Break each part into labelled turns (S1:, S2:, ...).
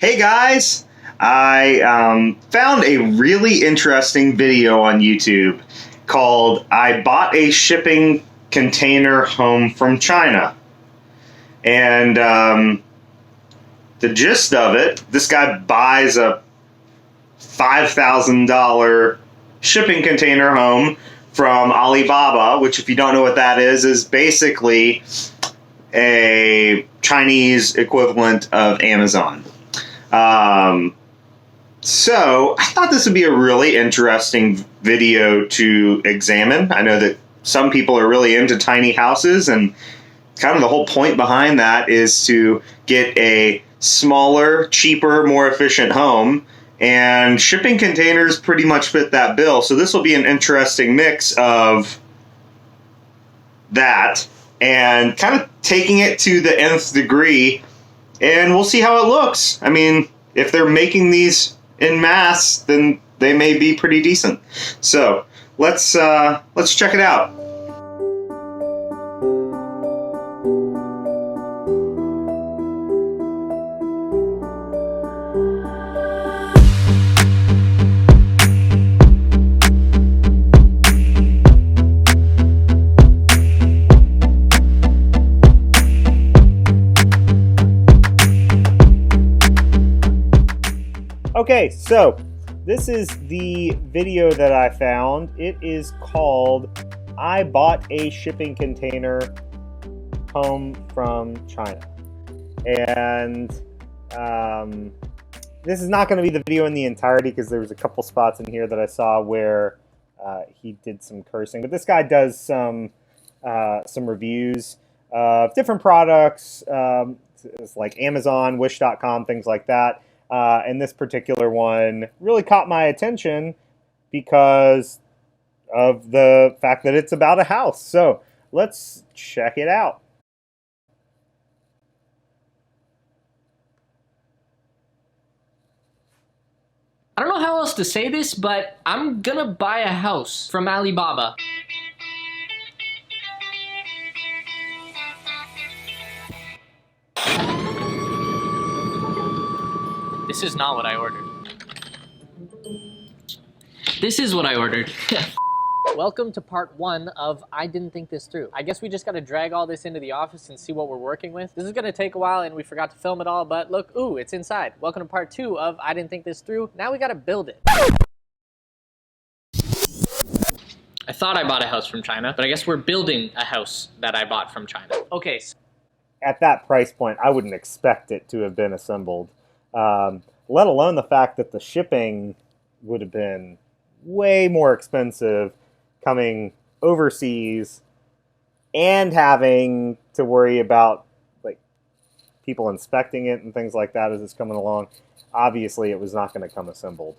S1: Hey guys, I found a really interesting video on YouTube called I Bought a Shipping Container Home from China. And the gist of it, this guy buys a $5,000 shipping container home from Alibaba, which if you don't know what that is basically a Chinese equivalent of Amazon. So I thought this would be a really interesting video to examine. I know that some people are really into tiny houses, and kind of the whole point behind that is to get a smaller, cheaper, more efficient home, and shipping containers pretty much fit that bill. So this will be an interesting mix of that and kind of taking it to the nth degree, and we'll see how it looks. I mean, if they're making these in mass, then they may be pretty decent. So let's check it out. Okay, so this is the video that I found. It is called I Bought a Shipping Container Home from China. And this is not going to be the video in the entirety because there was a couple spots in here that I saw where he did some cursing. But this guy does some reviews of different products, like Amazon, Wish.com, things like that. And this particular one really caught my attention because of the fact that it's about a house. So let's check it out.
S2: I don't know how else to say this, but I'm gonna buy a house from Alibaba. This is not what I ordered. This is what I ordered. Welcome to part 1 of I Didn't Think This Through. I guess we just gotta drag all this into the office and see what we're working with. This is gonna take a while and we forgot to film it all, but look, ooh, it's inside. Welcome to part 2 of I Didn't Think This Through. Now we gotta build it. I thought I bought a house from China, but I guess we're building a house that I bought from China. Okay.
S1: At that price point, I wouldn't expect it to have been assembled. Let alone the fact that the shipping would have been way more expensive coming overseas and having to worry about like people inspecting it and things like that as it's coming along. Obviously, it was not going to come assembled.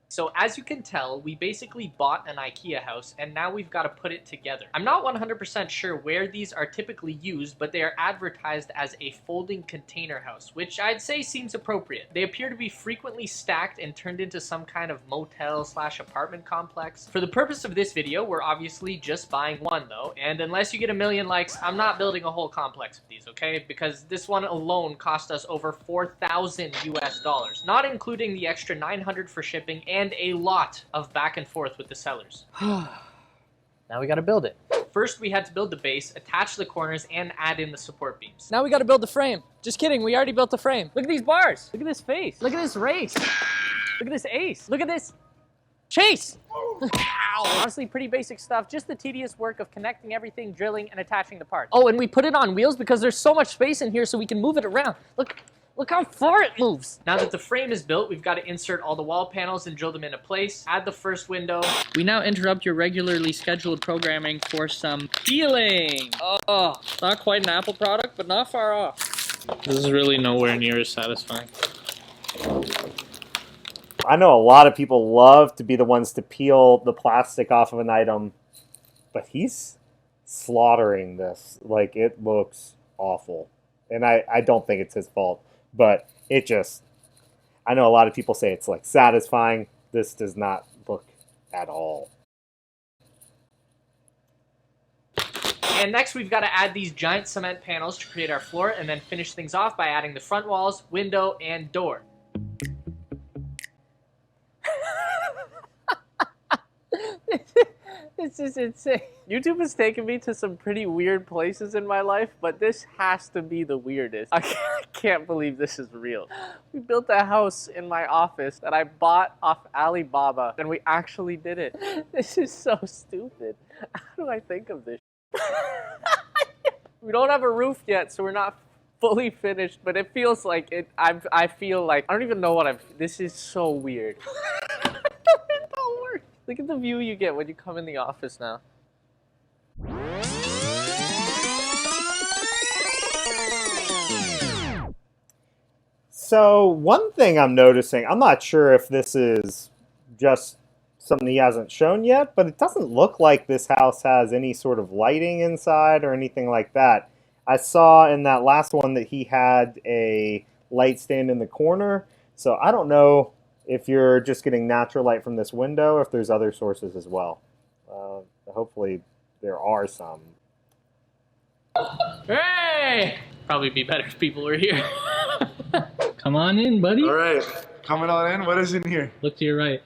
S2: So as you can tell, we basically bought an IKEA house and now we've got to put it together. I'm not 100% sure where these are typically used, but they are advertised as a folding container house, which I'd say seems appropriate. They appear to be frequently stacked and turned into some kind of motel/apartment complex. For the purpose of this video, we're obviously just buying one though, and unless you get 1 million likes, I'm not building a whole complex of these, okay? Because this one alone cost us over $4,000 US, not including the extra $900 for shipping and a lot of back and forth with the sellers. Now we gotta build it. First, we had to build the base, attach the corners, and add in the support beams. Now we gotta build the frame. Just kidding, we already built the frame. Look at these bars. Look at this face. Look at this race. Look at this ace. Look at this chase. Ow. Honestly, pretty basic stuff. Just the tedious work of connecting everything, drilling, and attaching the parts. Oh, and we put it on wheels because there's so much space in here so we can move it around. Look how far it moves. Now that the frame is built, we've got to insert all the wall panels and drill them into place. Add the first window. We now interrupt your regularly scheduled programming for some peeling. Oh, not quite an Apple product, but not far off. This is really nowhere near as satisfying.
S1: I know a lot of people love to be the ones to peel the plastic off of an item, but he's slaughtering this. Like, it looks awful. And I don't think it's his fault. But it just, I know a lot of people say it's like satisfying. This does not look at all.
S2: And next we've got to add these giant cement panels to create our floor, and then finish things off by adding the front walls, window, and door. This is insane. YouTube has taken me to some pretty weird places in my life, but this has to be the weirdest. I can't believe this is real. We built a house in my office that I bought off Alibaba, and we actually did it. This is so stupid. How do I think of this? We don't have a roof yet, so we're not fully finished, but it feels like it. I feel like, I don't even know what this is so weird. It don't work. Look at the view you get when you come in the office now.
S1: So one thing I'm noticing, I'm not sure if this is just something he hasn't shown yet, but it doesn't look like this house has any sort of lighting inside or anything like that. I saw in that last one that he had a light stand in the corner, so I don't know if you're just getting natural light from this window, if there's other sources as well. Hopefully there are some.
S2: Hey! Probably be better if people were here.
S3: Come on in, buddy.
S4: All right, coming on in. What is in here?
S3: Look to your right.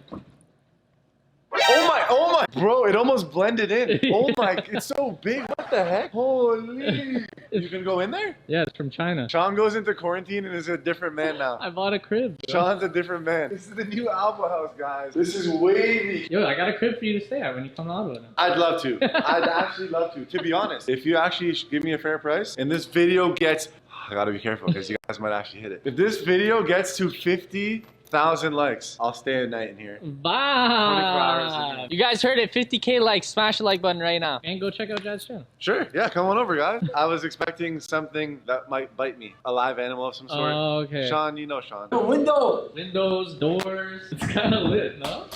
S4: Oh my, bro, it almost blended in. Oh my, it's so big. What the heck? Holy. You can go in there?
S3: Yeah, it's from China.
S4: Sean goes into quarantine and is a different man now.
S3: I bought a crib. Bro.
S4: Sean's a different man. This is the new Alpha house, guys. This is Wavy.
S3: Yo, I got a crib for you to stay at when you come to Ottawa now.
S4: I'd love to. I'd actually love to be honest. If you actually give me a fair price and this video gets, I gotta be careful because you guys might actually hit it. If this video gets to 50,000 likes, I'll stay a night in here. 24 hours in here.
S2: You guys heard it, 50K likes, smash the like button right now.
S3: And go check out Jazz channel.
S4: Sure, yeah, come on over, guys. I was expecting something that might bite me. A live animal of some sort.
S3: Oh, okay.
S4: Sean, you know Sean.
S5: The window!
S3: Windows, doors. It's kind of lit, no?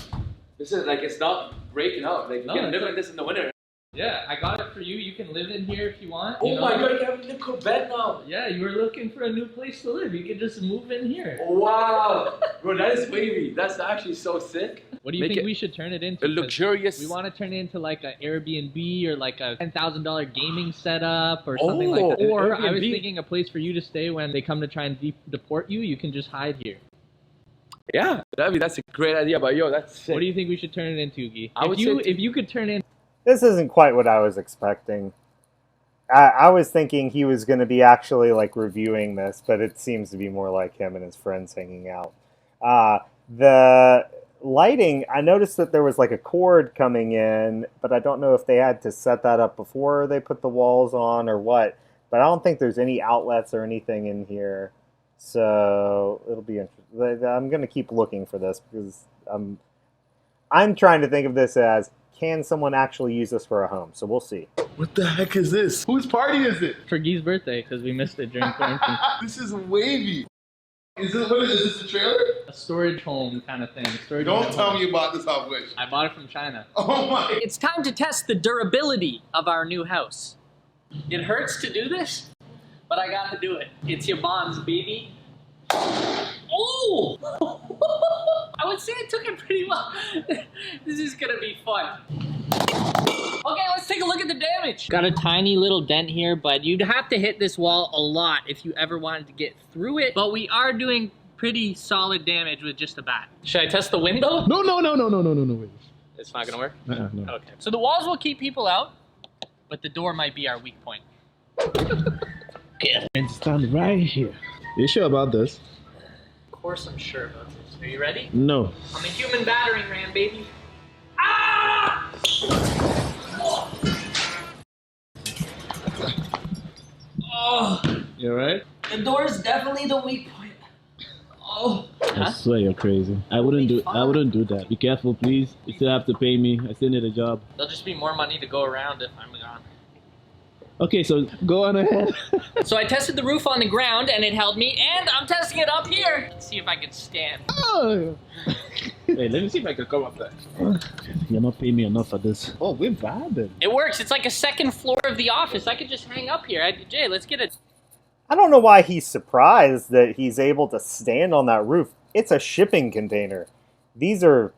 S5: This is like, it's not breaking up. Like, you
S3: No,
S5: can
S3: it's
S5: live
S3: like-
S5: like this in the winter.
S3: Yeah, I got it for you. You can live in here if you want.
S5: Oh
S3: you know?
S5: my god, you have a little bed now.
S3: Yeah, you were looking for a new place to live. You can just move in here.
S5: Wow. Bro, that is wavy. That's actually so sick.
S3: What do you
S5: Make
S3: think
S5: it
S3: we should turn it into?
S5: a
S3: 'Cause
S5: luxurious.
S3: we want to turn it into like an Airbnb or like a $10,000 gaming setup or something like that.
S5: an
S3: Or I was
S5: Airbnb.
S3: thinking a place for you to stay when they come to try and deport you. You can just hide here.
S5: Yeah, that's a great idea, but yo, that's sick.
S3: What do you think we should turn it into, Guy?
S5: I would say
S3: If you could turn in.
S1: This isn't quite what I was expecting. I was thinking he was going to be actually like reviewing this, but it seems to be more like him and his friends hanging out. The lighting, I noticed that there was like a cord coming in, but I don't know if they had to set that up before they put the walls on or what. But I don't think there's any outlets or anything in here. So it'll be interesting. I'm going to keep looking for this because I'm trying to think of this as, can someone actually use this for a home? So we'll see.
S4: What the heck is this? Whose party is it?
S3: For Guy's birthday, because we missed it during quarantine.
S4: This is Wavy. What is this a trailer?
S3: A storage home kind of thing. Storage
S4: Don't
S3: home.
S4: tell me you bought this off Wish.
S3: I bought it from China.
S4: Oh my.
S2: It's time to test the durability of our new house. It hurts to do this, but I gotta do it. It's your bonds, baby. Oh! I would say it took it pretty well. This is gonna be fun. Okay, let's take a look at the damage. Got a tiny little dent here, but you'd have to hit this wall a lot if you ever wanted to get through it. But we are doing pretty solid damage with just a bat. Should I test the window?
S3: No, wait.
S2: It's not gonna work?
S3: No.
S2: Okay. So the walls will keep people out, but the door might be our weak point.
S6: And stand right here. You sure about this?
S2: Of course I'm sure about this. Are you ready?
S6: No.
S2: I'm a human battering ram, baby. Ah! Oh,
S6: You alright?
S2: the door is definitely the weak point. Oh.
S6: I swear you're crazy. I wouldn't do that. Be careful, please. You still have to pay me. I still need a job.
S2: There'll just be more money to go around if I'm gone.
S6: Okay, so go on ahead.
S2: So I tested the roof on the ground and it held me, and I'm testing it up here. Let's see if I can stand.
S6: Oh.
S5: Hey, let me see if I can come up there.
S6: You're not paying me enough for this. Oh, we're vibing.
S2: It works. It's like a second floor of the office. I could just hang up here. Jay, let's get it.
S1: I don't know why he's surprised that he's able to stand on that roof. It's a shipping container. These are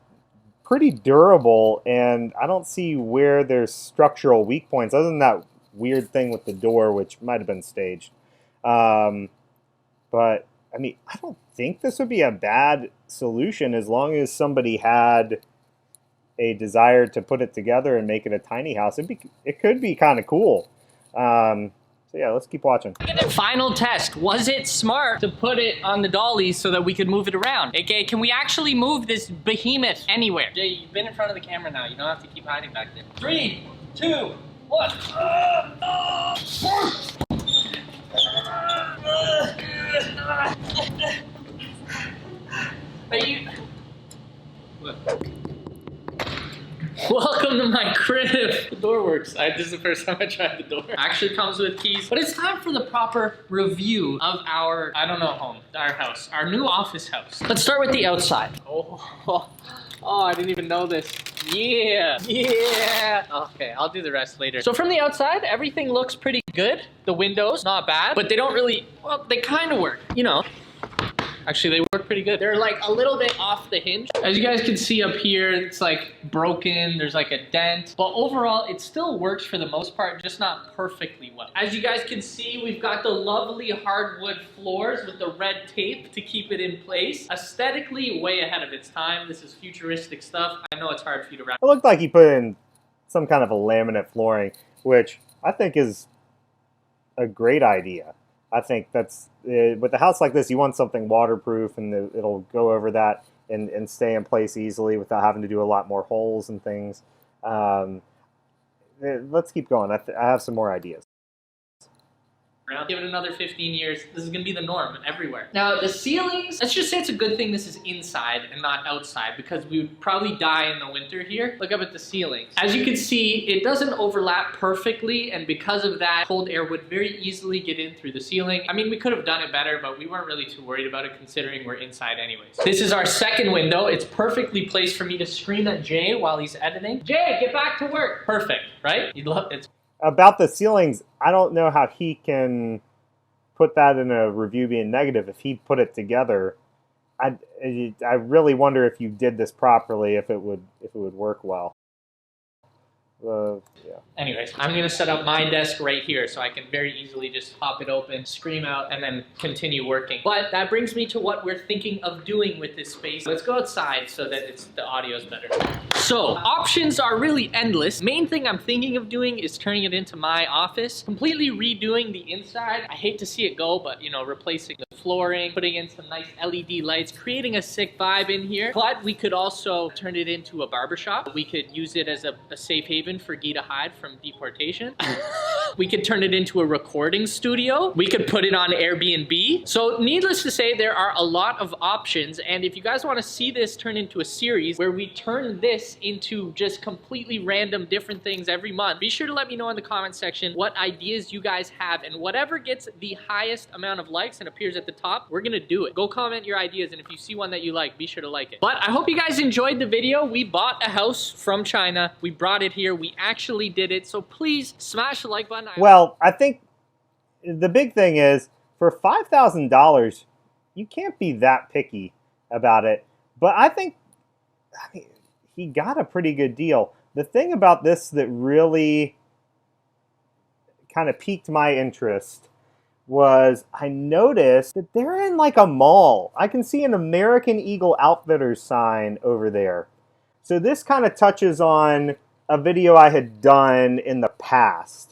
S1: pretty durable, and I don't see where there's structural weak points other than that weird thing with the door, which might have been staged. But I mean, I don't think this would be a bad solution as long as somebody had a desire to put it together and make it a tiny house. It could be kind of cool. So yeah, let's keep watching.
S2: Final test. Was it smart to put it on the dolly so that we could move it around? AKA, can we actually move this behemoth anywhere? Jay, you've been in front of the camera now. You don't have to keep hiding back there. 3, 2, 1. Are you... What? Welcome to my crib. The door works. This is the first time I tried the door. Actually comes with keys. But it's time for the proper review of our, I don't know, home, our house, our new office house. Let's start with the outside. Oh, I didn't even know this. Yeah. Okay, I'll do the rest later. So from the outside, everything looks pretty good. The windows, not bad, but they don't really, well, they kind of work, you know. Actually, they work pretty good. They're like a little bit off the hinge. As you guys can see up here, it's like broken. There's like a dent. But overall, it still works for the most part, just not perfectly well. As you guys can see, we've got the lovely hardwood floors with the red tape to keep it in place. Aesthetically, way ahead of its time. This is futuristic stuff. I know it's hard for you to wrap.
S1: It looked like he put in some kind of a laminate flooring, which I think is a great idea. I think that's, with a house like this, you want something waterproof and it'll go over that and stay in place easily without having to do a lot more holes and things. Let's keep going. I have some more ideas.
S2: Give it another 15 years. This is going to be the norm everywhere. Now, the ceilings, let's just say it's a good thing this is inside and not outside because we would probably die in the winter here. Look up at the ceilings. As you can see, it doesn't overlap perfectly, and because of that, cold air would very easily get in through the ceiling. I mean, we could have done it better, but we weren't really too worried about it considering we're inside anyways. This is our second window. It's perfectly placed for me to scream at Jay while he's editing. Jay, get back to work. Perfect, right? You'd love it.
S1: About the ceilings, I don't know how he can put that in a review being negative. If he put it together, I really wonder if you did this properly, if it would work well. Yeah.
S2: Anyways, I'm going to set up my desk right here so I can very easily just pop it open, scream out, and then continue working. But that brings me to what we're thinking of doing with this space. Let's go outside so that the audio is better. So, options are really endless. Main thing I'm thinking of doing is turning it into my office, completely redoing the inside. I hate to see it go, but, you know, replacing the flooring, putting in some nice LED lights, creating a sick vibe in here. But we could also turn it into a barbershop. We could use it as a safe haven for Guy to hide from deportation. We could turn it into a recording studio. We could put it on Airbnb. So needless to say, there are a lot of options. And if you guys want to see this turn into a series where we turn this into just completely random different things every month, be sure to let me know in the comment section what ideas you guys have, and whatever gets the highest amount of likes and appears at the top, we're gonna do it. Go comment your ideas, and if you see one that you like, be sure to like it. But I hope you guys enjoyed the video. We bought a house from China. We brought it here. We actually did it. So please smash the like button.
S1: Well, I think the big thing is for $5,000, you can't be that picky about it. But I mean, he got a pretty good deal. The thing about this that really kind of piqued my interest was I noticed that they're in like a mall. I can see an American Eagle Outfitters sign over there. So this kind of touches on a video I had done in the past.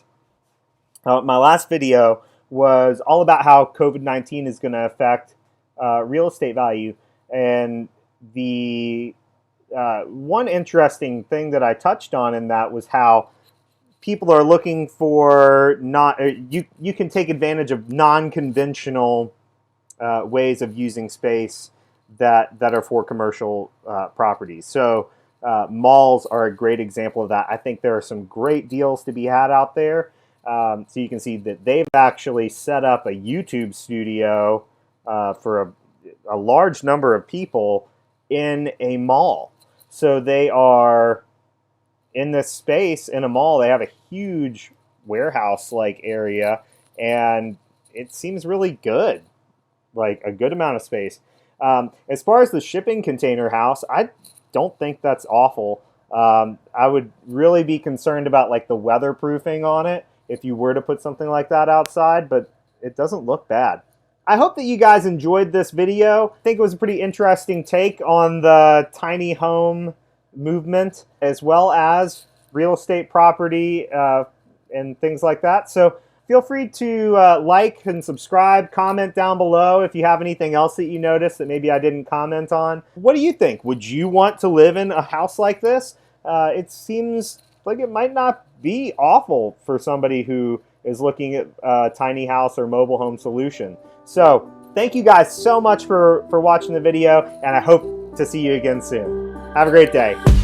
S1: My last video was all about how COVID-19 is going to affect real estate value. And the one interesting thing that I touched on in that was how people are looking for you can take advantage of non-conventional ways of using space that are for commercial properties. So malls are a great example of that. I think there are some great deals to be had out there. So you can see that they've actually set up a YouTube studio for a large number of people in a mall. So they are in this space in a mall. They have a huge warehouse-like area, and it seems really good, like a good amount of space. As far as the shipping container house, I don't think that's awful. I would really be concerned about like the weatherproofing on it. if you were to put something like that outside, but it doesn't look bad. I hope that you guys enjoyed this video. I think it was a pretty interesting take on the tiny home movement, as well as real estate property and things like that. So feel free to like and subscribe, comment down below if you have anything else that you noticed that maybe I didn't comment on. What do you think? Would you want to live in a house like this? It seems like it might not be awful for somebody who is looking at a tiny house or mobile home solution. So thank you guys so much for watching the video, and I hope to see you again soon. Have a great day.